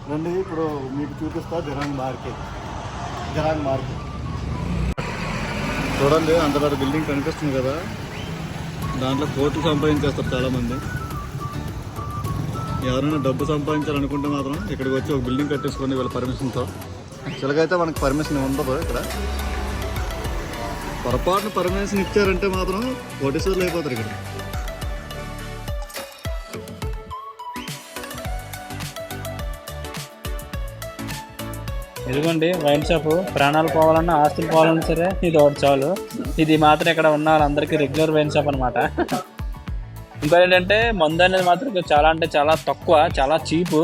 రండి ఇప్పుడు మీకు చూపిస్తా దిరాంగ్ మార్కెట్. చూడండి అంత పెద్ద బిల్డింగ్ కనిపిస్తుంది కదా, దాంట్లో కోట్లు సంపాదించేస్తారు చాలామంది. ఎవరైనా డబ్బు సంపాదించాలనుకుంటే మాత్రం ఇక్కడికి వచ్చి ఒక బిల్డింగ్ కట్టేసుకోండి వీళ్ళ పర్మిషన్తో. యాక్చువల్గా అయితే మనకు పర్మిషన్ ఉండదు ఇక్కడ. పొరపాటున పర్మిషన్ ఇచ్చారంటే మాత్రం కోటీశ్వర్లు అయిపోతారు ఇక్కడ. ఇదిగోండి వైన్ షాప్. ప్రాణాలు పోవాలన్నా ఆస్తులు పోవాలన్నా సరే ఇది ఒకటి చాలు. ఇది మాత్రం ఇక్కడ ఉన్న వాళ్ళందరికీ రెగ్యులర్ వైన్ షాప్ అనమాట. ఇంకోటి ఏంటంటే మందు అనేది మాత్రం చాలా అంటే చాలా తక్కువ, చాలా చీపు.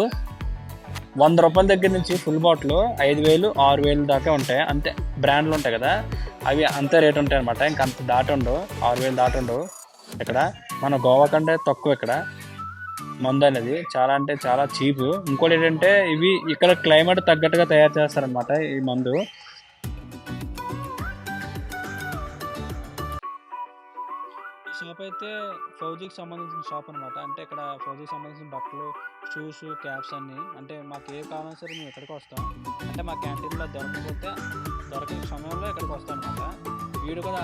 100 రూపాయల దగ్గర నుంచి ఫుల్ బాటిల్ 5,000, 6,000 దాకా ఉంటాయి. అంతే బ్రాండ్లు ఉంటాయి కదా, అవి అంతే రేట్ ఉంటాయి అనమాట. ఇంకా అంత దాటుండవు, 6,000 దాటుండవు. ఇక్కడ మన గోవా కంటే తక్కువ ఇక్కడ మందు అనేది, చాలా అంటే చాలా చీపు. ఇంకోటి ఏంటంటే ఇవి ఇక్కడ క్లైమేట్ తగ్గట్టుగా తయారు చేస్తారనమాట ఈ మందు. ఈ షాప్ అయితే ఫౌజీకి సంబంధించిన షాప్ అనమాట. అంటే ఇక్కడ ఫౌజీకి సంబంధించిన బట్టలు, షూస్, క్యాప్స్ అన్నీ. అంటే మాకు ఏ కావాలన్నా సరే మేము ఇక్కడికి వస్తాం. అంటే మా క్యాంటీన్లో దొరకకపోతే దొరకని సమయంలో ఇక్కడికి వస్తాం అనమాట. వీడు కూడా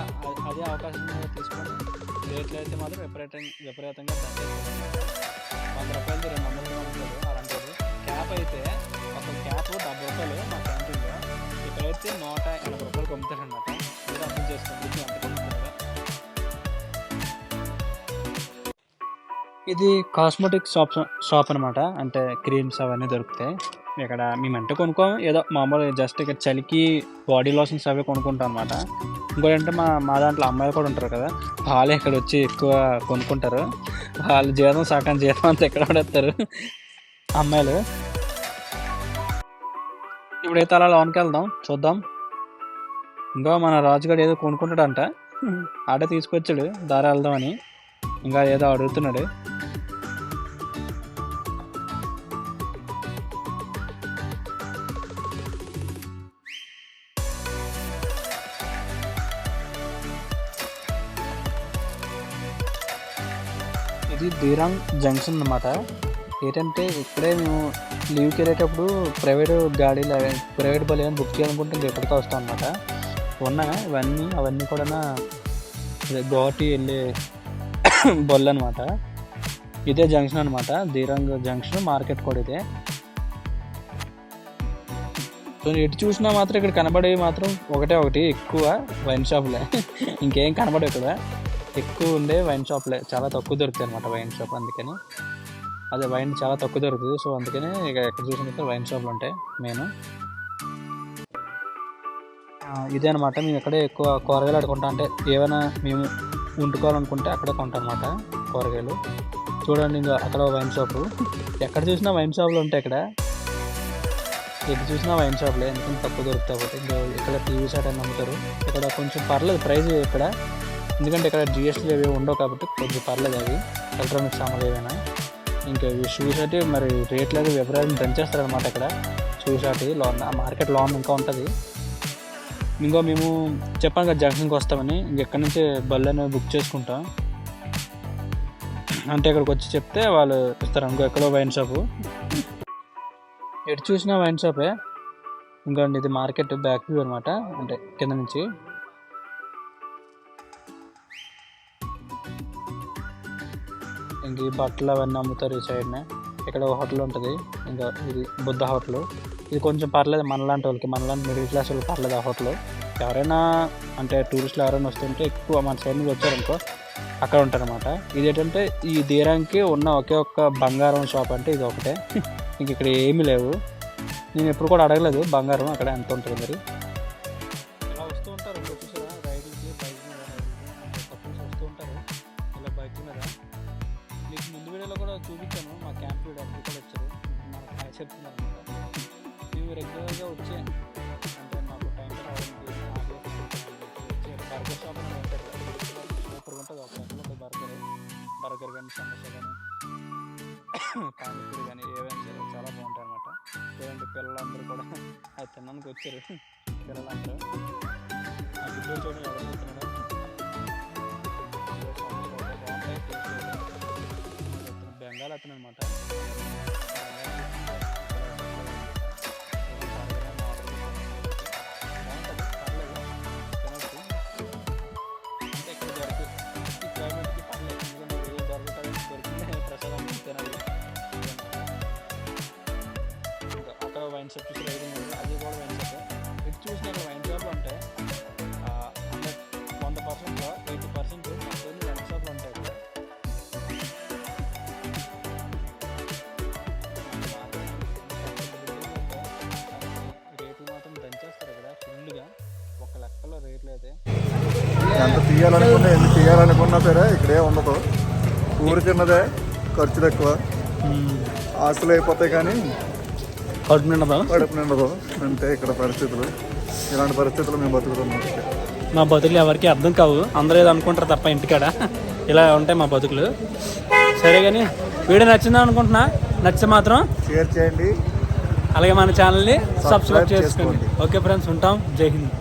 అదే అవకాశం తీసుకొని రేట్లు అయితే మాత్రం విపరీతంగా తగ్గిస్తుంది. 100 రూపాయలు 200 రూపాయలు అలాంటిది. క్యాప్ అయితే ఒక క్యాప్ 70 రూపాయలు మా క్యాంటీన్లో, ఇక్కడైతే 180 రూపాయలు అమ్ముతారనమాట. మీరు అర్థం చేసుకోండి ఎంత కొనుక్కుంటారా. ఇది కాస్మెటిక్ షాప్ అనమాట. అంటే క్రీమ్స్ అవన్నీ దొరుకుతాయి ఇక్కడ. మేమంటే కొనుక్కోము, ఏదో మామూలు జస్ట్ ఇక్కడ చలికి బాడీ లోషన్స్ అవి కొనుక్కుంటాం అనమాట. ఇంకోటి అంటే మా దాంట్లో అమ్మాయిలు కూడా ఉంటారు కదా, వాళ్ళు ఇక్కడ వచ్చి ఎక్కువ కొనుక్కుంటారు. వాళ్ళు సగం జీతం అంతా ఎక్కడ పడేస్తారు అమ్మాయిలు. ఇప్పుడైతే అలా లోనికి వెళ్దాం, చూద్దాం. ఇంకా మన రాజుగాడు ఏదో కొనుక్కుంటాడంట, ఆడే తీసుకొచ్చాడు దారి వెళ్దామని. ఇంకా ఏదో అడుగుతున్నాడు. ఇది దిరాంగ్ జంక్షన్ అన్నమాట. ఏంటంటే ఇక్కడే మేము లీవ్కి వెళ్ళేటప్పుడు ప్రైవేట్ బలి అని బుక్ చేయాలనుకుంటే ఇంకా ఎక్కడికి వస్తాం అనమాట. ఉన్నాయి అవన్నీ కూడా గోవాకి వెళ్ళే బళ్ళు అనమాట. ఇదే జంక్షన్ అనమాట, దిరాంగ్ జంక్షన్. మార్కెట్ కూడా ఇదే. సో ఎటు చూసినా మాత్రం ఇక్కడ కనబడేవి మాత్రం ఒకటి ఎక్కువ వైన్ షాపులే. ఇంకేం కనబడవు ఇక్కడ. ఎక్కువ ఉండే వైన్ షాప్లే, చాలా తక్కువ దొరుకుతాయి అనమాట వైన్ షాప్. అందుకని అదే వైన్ చాలా తక్కువ దొరుకుతుంది. సో అందుకని ఇక ఎక్కడ చూసినా వైన్ షాప్లు ఉంటాయి మెయిన్. ఇదే అనమాట. మేము ఇక్కడే ఎక్కువ కూరగాయలు అడుకుంటాం. అంటే ఏమైనా మేము వండుకోవాలనుకుంటే అక్కడే కొంటాం అనమాట కూరగాయలు. చూడండి ఇంకా అక్కడ వైన్ షాపు. ఎక్కడ చూసినా వైన్ షాపులు ఉంటాయి ఇక్కడ. ఎక్కడ చూసినా వైన్ షాప్లే, ఎందుకంటే తక్కువ దొరుకుతాయి కాబట్టి. ఇంకా ఇక్కడ టీవీ సెట్ అని అమ్ముతారు. ఇక్కడ కొంచెం పర్లేదు ప్రైస్ ఇక్కడ, ఎందుకంటే ఇక్కడ జిఎస్టీ అవి ఉండవు కాబట్టి కొంచెం పర్లేదు అవి ఎలక్ట్రానిక్ సామాన్లు ఏవైనా. ఇంకా షూస్ అయితే మరి రేట్లు అయితే విపరీతం దంచేస్తారనమాట ఇక్కడ. షూస్ అయితే లోన్ మార్కెట్ లోన్ ఇంకా ఉంటుంది. ఇంకో మేము చెప్పాను కదా జంక్షన్కి వస్తామని, ఇంకెక్కడి నుంచి బళ్ళు అనేవి బుక్ చేసుకుంటాం. అంటే ఇక్కడికి వచ్చి చెప్తే వాళ్ళు ఇస్తారు. ఇంకో ఎక్కడో వైన్ షాపు, ఎటు చూసినా వైన్ షాపే. ఇంకోండి ఇది మార్కెట్ బ్యాక్ వ్యూ అనమాట, అంటే కింద నుంచి. ఇంక ఈ బట్టలు అవన్నీ అమ్ముతారు ఈ సైడ్నే. ఇక్కడ ఒక హోటల్ ఉంటుంది, ఇంకా ఇది బుద్ధ హోటల్. ఇది కొంచెం పర్లేదు మనలాంటి వాళ్ళకి, మనలాంటి మిడిల్ క్లాస్ వాళ్ళకి పర్లేదు ఆ హోటల్. ఎవరైనా అంటే టూరిస్టులు ఎవరైనా వస్తుంటే ఎక్కువ మన సైడ్ నుంచి వచ్చారనుకో అక్కడ ఉంటారనమాట. ఇది ఏంటంటే ఈ దిరాంగ్కి ఉన్న ఒకే ఒక్క బంగారం షాప్ అంటే ఇది ఒకటే. ఇంక ఇక్కడ ఏమీ లేవు. నేను ఎప్పుడు కూడా అడగలేదు బంగారం అక్కడ ఎంత ఉంటుంది మరి. ఇలా వస్తూ ఉంటారు చూసారా రైడింగ్కి, బైక్ మీద కపుల్స్ వస్తూ ఉంటారు ఇలా బైక్ మీద. మీకు ముందు వీడియోలో కూడా చూపించాను, మా క్యాంప్ వీడియో అప్పుడు కూడా వచ్చారు, మనకు హాయ్ చెప్తున్నారు అనమాట. మేము రెగ్యులర్గా వచ్చే అంటే మాకు టైం రావడానికి వచ్చే బర్గర్ షాప్ అని ఉంటారు, సూపర్గా ఉంటుంది. ఒక బర్గర్ కానీ సమోసా కానీ పానీపూరి కానీ ఏవైనా సరే చాలా బాగుంటాయి అనమాట. లేదంటే పిల్లలందరూ కూడా అది తినడానికి వచ్చారు. పిల్లలందరూ ఆ గుడ్డలు చూడండి ఎవరు చూస్తున్నాడో. బెంగాల్ అతను అనమాట. వైన్ షాప్ చూసి అది కూడా వైన్ షాప్. ఇటు చూసిన వైన్ షాప్లు ఉంటాయి 100%లో 80% కొన్ని వైన్ షాప్లు ఉంటాయి ఇక్కడ. రేట్లు మాత్రం దంచేస్తారు ఇక్కడ ఫుల్గా, ఒక లెక్కలో రేట్లు అయితే. ఎంత తీయాలనుకున్నా ఎన్ని తీయాలనుకున్నా సరే ఇక్కడే ఉండదు. ఊరు చిన్నదే, ఖర్చులు ఎక్కువ, ఆస్తులు అయిపోతాయి కానీ కడుపు నిండదు. అంటే ఇక్కడ పరిస్థితులు, ఇలాంటి పరిస్థితులు మేము బతుకుతున్నాం. మా బతుకులు ఎవరికి అర్థం కావు, అందరూ ఏదో అనుకుంటారు తప్ప ఇంటికాడ. ఇలా ఉంటాయి మా బతుకులు. సరే కానీ వీడియో నచ్చిందా అనుకుంటున్నా, నచ్చితే మాత్రం షేర్ చేయండి, అలాగే మన ఛానల్ని సబ్స్క్రైబ్ చేసుకోండి. ఓకే ఫ్రెండ్స్, ఉంటాం. జై హింద్.